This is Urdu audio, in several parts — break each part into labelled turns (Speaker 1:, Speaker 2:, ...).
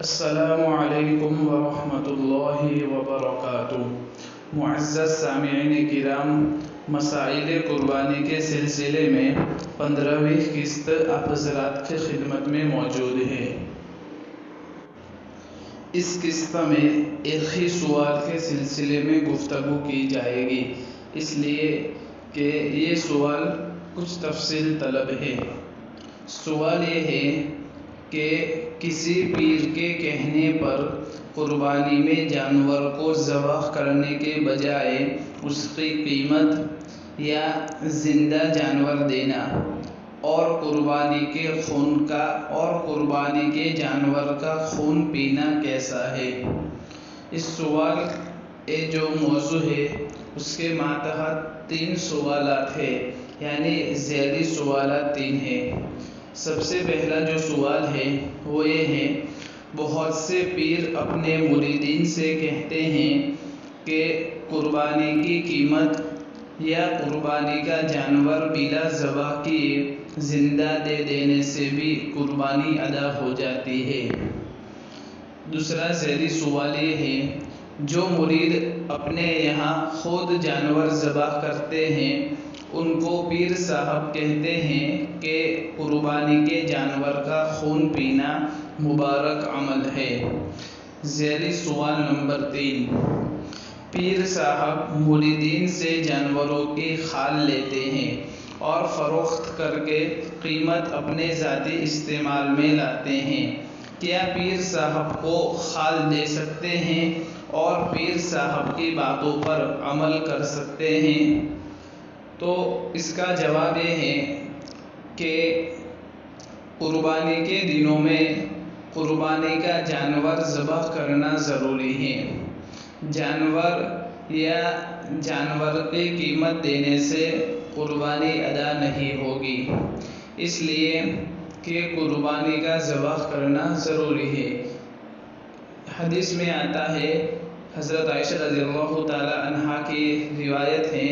Speaker 1: السلام علیکم ورحمۃ اللہ وبرکاتہ۔ معزز سامعین کرام، مسائل قربانی کے سلسلے میں 15ویں قسط آپ حضرات کی خدمت میں موجود ہے۔ اس قسط میں ایک ہی سوال کے سلسلے میں گفتگو کی جائے گی، اس لیے کہ یہ سوال کچھ تفصیل طلب ہے۔ سوال یہ ہے کہ کسی پیر کے کہنے پر قربانی میں جانور کو ذبح کرنے کے بجائے اس کی قیمت یا زندہ جانور دینا اور قربانی کے جانور کا خون پینا کیسا ہے؟ اس سوال جو موضوع ہے اس کے ماتحت 3 سوالات ہیں، یعنی ذیلی سوالات 3 ہیں۔ سب سے پہلا جو سوال ہے وہ یہ ہے، بہت سے پیر اپنے مریدین سے کہتے ہیں کہ قربانی کی قیمت یا قربانی کا جانور بلا ذبح کیے زندہ دے دینے سے بھی قربانی ادا ہو جاتی ہے۔ دوسرا ذیلی سوال یہ ہے، جو مرید اپنے یہاں خود جانور ذبح کرتے ہیں ان کو پیر صاحب کہتے ہیں کہ قربانی کے جانور کا خون پینا مبارک عمل ہے۔ ذیلی سوال نمبر 3، پیر صاحب مریدین سے جانوروں کی خال لیتے ہیں اور فروخت کر کے قیمت اپنے ذاتی استعمال میں لاتے ہیں، کیا پیر صاحب کو خال دے سکتے ہیں اور پیر صاحب کی باتوں پر عمل کر سکتے ہیں؟ تو اس کا جواب یہ ہے کہ قربانی کے دنوں میں قربانی کا جانور ذبح کرنا ضروری ہے۔ جانور یا جانور کی قیمت دینے سے قربانی ادا نہیں ہوگی، اس لیے کہ قربانی کا ذبح کرنا ضروری ہے۔ حدیث میں آتا ہے، حضرت عائشہ رضی اللہ تعالی عنہا کی روایت ہے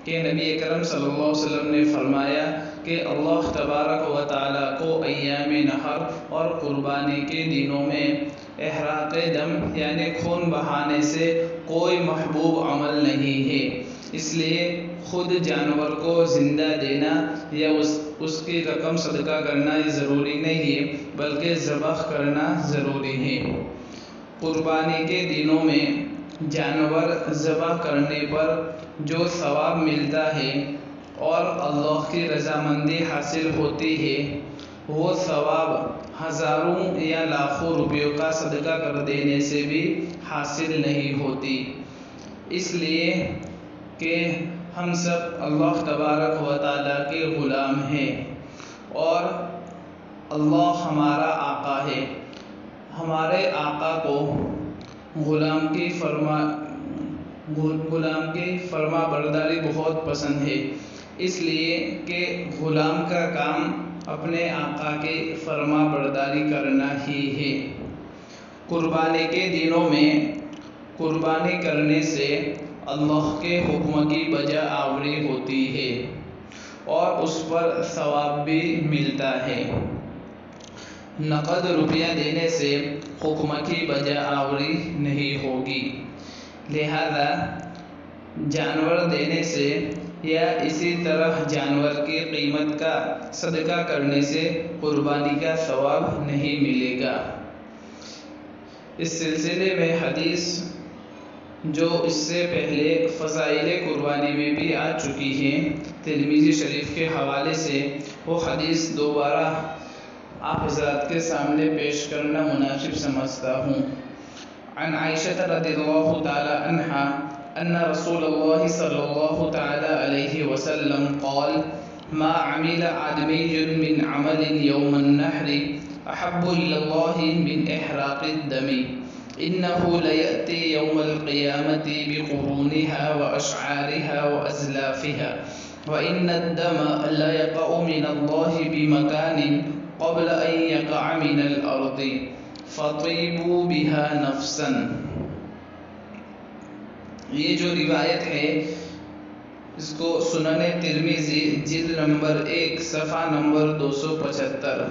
Speaker 1: کہ نبی اکرم صلی اللہ علیہ وسلم نے فرمایا کہ اللہ تبارک و تعالیٰ کو ایام نحر اور قربانی کے دنوں میں احراق دم یعنی خون بہانے سے کوئی محبوب عمل نہیں ہے، اس لیے خود جانور کو زندہ دینا یا اس کی رقم صدقہ کرنا یہ ضروری نہیں ہے، بلکہ ذبح کرنا ضروری ہے۔ قربانی کے دنوں میں جانور ذبح کرنے پر جو ثواب ملتا ہے اور اللہ کی رضامندی حاصل ہوتی ہے، وہ ثواب ہزاروں یا لاکھوں روپیوں کا صدقہ کر دینے سے بھی حاصل نہیں ہوتی، اس لیے کہ ہم سب اللہ تبارک و تعالیٰ کے غلام ہیں اور اللہ ہمارا آقا ہے۔ ہمارے آقا کو غلام کی فرما برداری بہت پسند ہے، اس لیے کہ غلام کا کام اپنے آقا کی فرما برداری کرنا ہی ہے۔ قربانی کے دنوں میں قربانی کرنے سے اللہ کے حکم کی بجا آوری ہوتی ہے اور اس پر ثواب بھی ملتا ہے۔ نقد روپیہ دینے سے حکم کی بجا آوری نہیں ہوگی، لہذا جانور دینے سے یا اسی طرح جانور کی قیمت کا صدقہ کرنے سے قربانی کا ثواب نہیں ملے گا۔ اس سلسلے میں حدیث جو اس سے پہلے فضائل قربانی میں بھی آ چکی ہے، ترمذی شریف کے حوالے سے، وہ حدیث دوبارہ آپ حضرات کے سامنے پیش کرنا مناسب سمجھتا ہوں۔ عن عائشہ رضی اللہ تعالی عنہا ان رسول اللہ صلی اللہ تعالی علیہ وسلم قال ما عمل آدمی من عمل یوم النحر احب الى اللہ من احراق الدم انه لیأتی یوم القیامة بقرونها واشعارها وازلافها وان الدم لیقع من اللہ بمکان قبل ان یقع من الارض فطیبوا بها نفسا۔ یہ جو روایت ہے اس کو سنن ترمذی جلد نمبر 1 صفحہ نمبر 275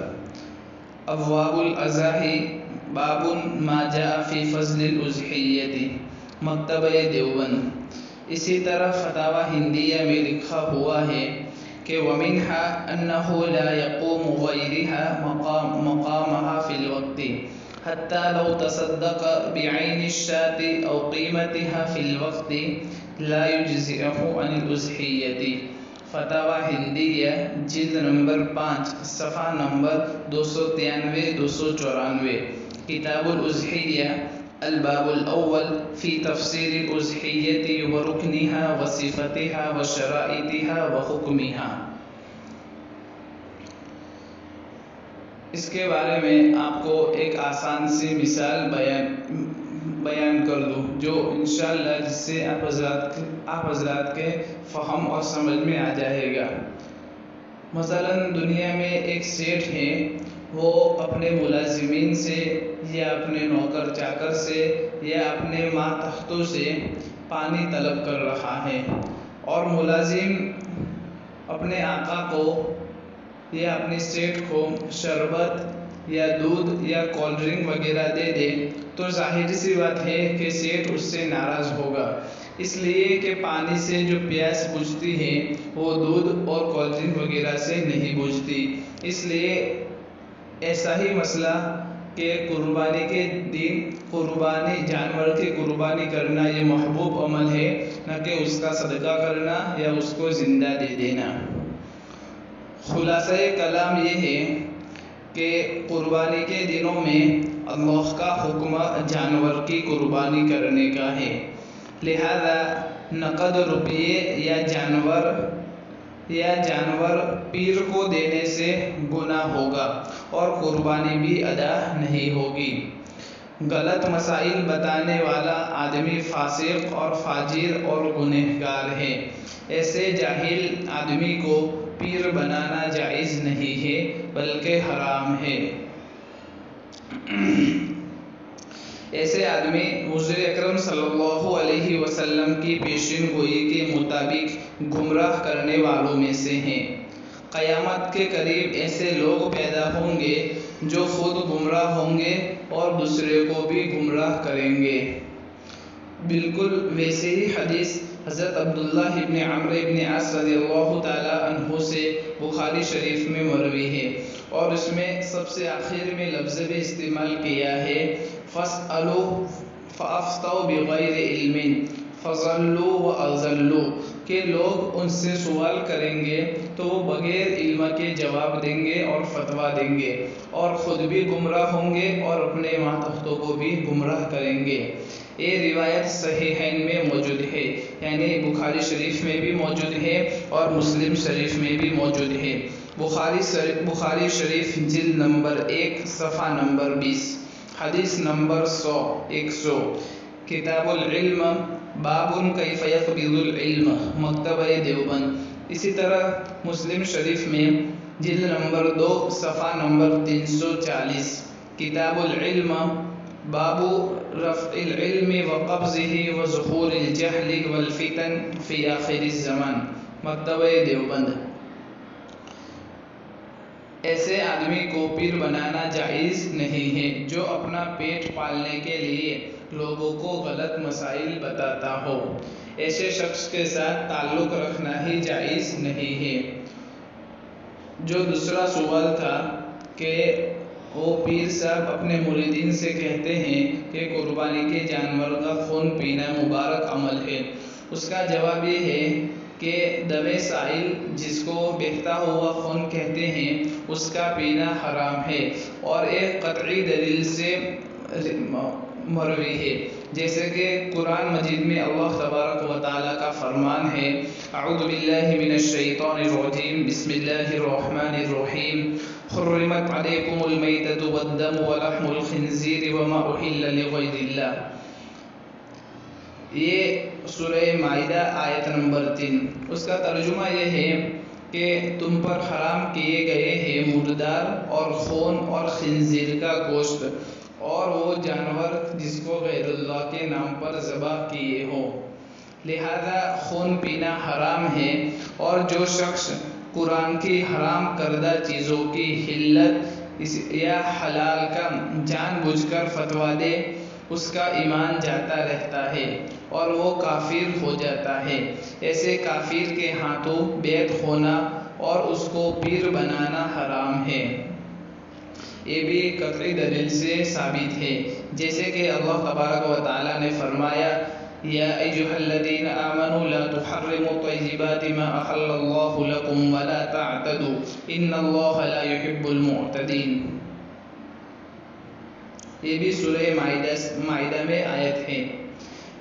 Speaker 1: ابواب الاضاحی باب ما جاء فی فضل الاضحیہ، مکتبہ دیوبند۔ اسی طرح فتاوی ہندیہ میں لکھا ہوا ہے کہ ومنها انه لا يقوم غيرها مقامها في الوقت حتى لو تصدق بعين الشاة او قیمتها في الوقت لا يجزئه عن الاضحیہ۔ فتاوی ہندیہ جلد نمبر 5 صفحہ نمبر 293-294، کتاب الاضحیہ، الباب الاول فی تفسیر الاضحیہ ورکنها وصفتها وشرائطها وحکمها۔ اس کے بارے میں آپ کو ایک آسان سی مثال بیان کر دوں جو انشاءاللہ جس سے آپ حضرات کے فہم اور سمجھ میں آ جائے گا۔ مثلا دنیا میں ایک سیٹھ ہے، وہ اپنے ملازمین سے یا اپنے نوکر چاکر سے یا اپنے ماتحتوں سے پانی طلب کر رہا ہے، اور ملازم اپنے آقا کو یا اپنی سیٹھ کو شربت یا دودھ یا کولڈ ڈرنک وغیرہ دے دے تو ظاہر سی بات ہے کہ سیٹھ اس سے ناراض ہوگا، اس لیے کہ پانی سے جو پیاس بجھتی ہے وہ دودھ اور کولڈ ڈرنک وغیرہ سے نہیں بجھتی۔ اس لیے ایسا ہی مسئلہ کہ قربانی کے دن جانور کی قربانی کرنا یہ محبوب عمل ہے، نہ کہ اس کا صدقہ کرنا یا اس کو زندہ دے دینا۔ خلاصہ کلام یہ ہے کہ قربانی کے دنوں میں اللہ کا حکم جانور کی قربانی کرنے کا ہے، لہذا نقد روپیے یا جانور پیر کو دینے سے گناہ ہوگا اور قربانی بھی ادا نہیں ہوگی۔ غلط مسائل بتانے والا آدمی فاسق اور فاجر اور گنہگار ہے، ایسے جاہل آدمی کو پیر بنانا جائز نہیں ہے بلکہ حرام ہے۔ ایسے آدمی حضور اکرم صلی اللہ علیہ وسلم کی پیشین گوئی کے مطابق گمراہ کرنے والوں میں سے ہیں۔ قیامت کے قریب ایسے لوگ پیدا ہوں گے جو خود گمراہ ہوں گے اور دوسرے کو بھی گمراہ کریں گے۔ بالکل ویسے ہی حدیث حضرت عبداللہ ابن عمرو ابن عاص رضی اللہ تعالی عنہ سے بخاری شریف میں مروی ہے، اور اس میں سب سے آخر میں لفظ بھی استعمال کیا ہے فَاسْأَلُوا فَأَفْتَوْا بِغَيْرِ عِلْمٍ فَضَلُّوا وَأَضَلُّوا، کہ لوگ ان سے سوال کریں گے تو وہ بغیر علم کے جواب دیں گے اور فتویٰ دیں گے، اور خود بھی گمراہ ہوں گے اور اپنے ماتحتوں کو بھی گمراہ کریں گے۔ یہ روایت صحیحین میں موجود ہے، یعنی بخاری شریف میں بھی موجود ہے اور مسلم شریف میں بھی موجود ہے۔ بخاری شریف جلد نمبر 1 صفحہ نمبر 20، حدیث نمبر 100، کتاب العلم باب کیف یقبض العلم، مکتبہ دیوبند۔ اسی طرح مسلم شریف میں جلد نمبر 2 صفحہ نمبر 340، کتاب العلم باب رفع العلم وقبضه وظہور الجہل والفتن فی آخر الزمان، مکتبہ دیوبند۔ ایسے آدمی کو پیر بنانا جائز نہیں ہے جو اپنا پیٹ پالنے کے لیے لوگوں کو غلط مسائل بتاتا ہو، ایسے شخص کے ساتھ تعلق رکھنا ہی جائز نہیں ہے۔ جو دوسرا سوال تھا کہ وہ پیر صاحب اپنے مریدین سے کہتے ہیں کہ قربانی کے جانور کا خون پینا مبارک عمل ہے، اس کا جواب یہ ہے کہ دم سائل جس کو بہتا ہوا خون کہتے ہیں اس کا پینا حرام ہے، اور ایک قطعی دلیل سے مروی ہے، جیسے کہ قرآن مجید میں اللہ تبارک و تعالیٰ کا فرمان ہے اعوذ باللہ من الشیطان الرجیم بسم اللہ الرحمن الرحیم حرمت علیکم المیتۃ والدم ولحم الخنزیر وما اہل لغیر اللہ۔ یہ سورہ مائدہ آیت نمبر 3، اس کا ترجمہ یہ ہے کہ تم پر حرام کیے گئے ہیں مردار اور خون اور خنزیر کا گوشت اور وہ جانور جس کو غیر اللہ کے نام پر ذبح کیے ہو، لہذا خون پینا حرام ہے۔ اور جو شخص قرآن کی حرام کردہ چیزوں کی حلت یا حلال کا جان بوجھ کر فتویٰ دے، اس کا ایمان جاتا رہتا ہے اور وہ کافر ہو جاتا ہے۔ ایسے کافر کے ہاتھوں بیعت ہونا اور اس کو پیر بنانا حرام ہے۔ یہ بھی قطعی دلیل سے ثابت ہے، جیسے کہ اللہ تبارک و تعالیٰ نے فرمایا یا ایھا الذین آمنوا لا تحرموا طیبات ما احل اللہ لکم ولا تعتدوا ان اللہ لا يحب المعتدین۔ یہ بھی سورہ مائدہ میں آیت ہے۔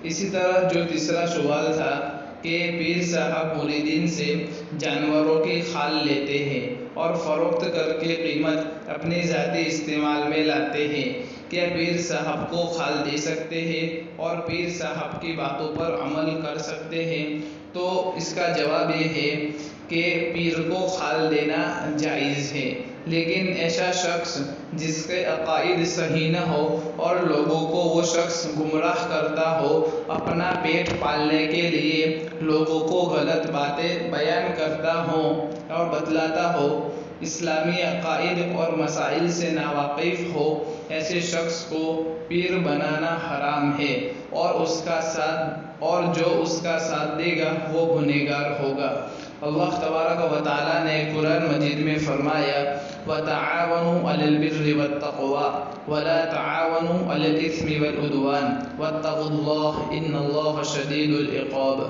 Speaker 1: اسی طرح جو تیسرا سوال تھا کہ پیر صاحب مریدین سے جانوروں کی کھال لیتے ہیں اور فروخت کر کے قیمت اپنے ذاتی استعمال میں لاتے ہیں، کیا پیر صاحب کو کھال دے سکتے ہیں اور پیر صاحب کی باتوں پر عمل کر سکتے ہیں؟ تو اس کا جواب یہ ہے کہ پیر کو کھال دینا جائز ہے، لیکن ایسا شخص جس کے عقائد صحیح نہ ہو اور لوگوں کو وہ شخص گمراہ کرتا ہو، اپنا پیٹ پالنے کے لیے لوگوں کو غلط باتیں بیان کرتا ہو اور بتلاتا ہو، اسلامی عقائد اور مسائل سے ناواقف ہو، ایسے شخص کو پیر بنانا حرام ہے اور جو اس کا ساتھ دے گا وہ گنہگار ہوگا۔ اللہ تبارک و تعالیٰ نے قرآن مجید میں فرمایا وَتَعَاوَنُوا عَلَى الْبِرِّ وَالتَّقْوَىٰ وَلَا تَعَاوَنُوا عَلَى الْإِثْمِ وَالْعُدْوَانِ وَاتَّقُوا اللَّهَ إِنَّ اللَّهَ شَدِيدُ الْعِقَابِ۔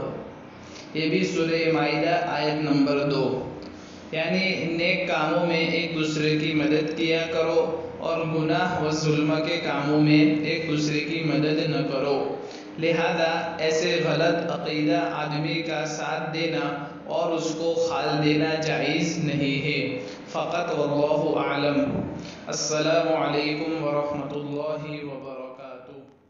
Speaker 1: یہ بھی سورہ مائدہ آیت نمبر 2۔ یعنی نیک کاموں میں ایک دوسرے کی مدد کیا کرو اور گناہ و ظلم کے کاموں میں ایک دوسرے کی مدد نہ کرو۔ لہذا ایسے غلط عقیدہ آدمی کا ساتھ دینا اور اس کو کھال دینا جائز نہیں ہے۔ فقط واللہ اعلم۔ السلام علیکم ورحمۃ اللہ وبرکاتہ۔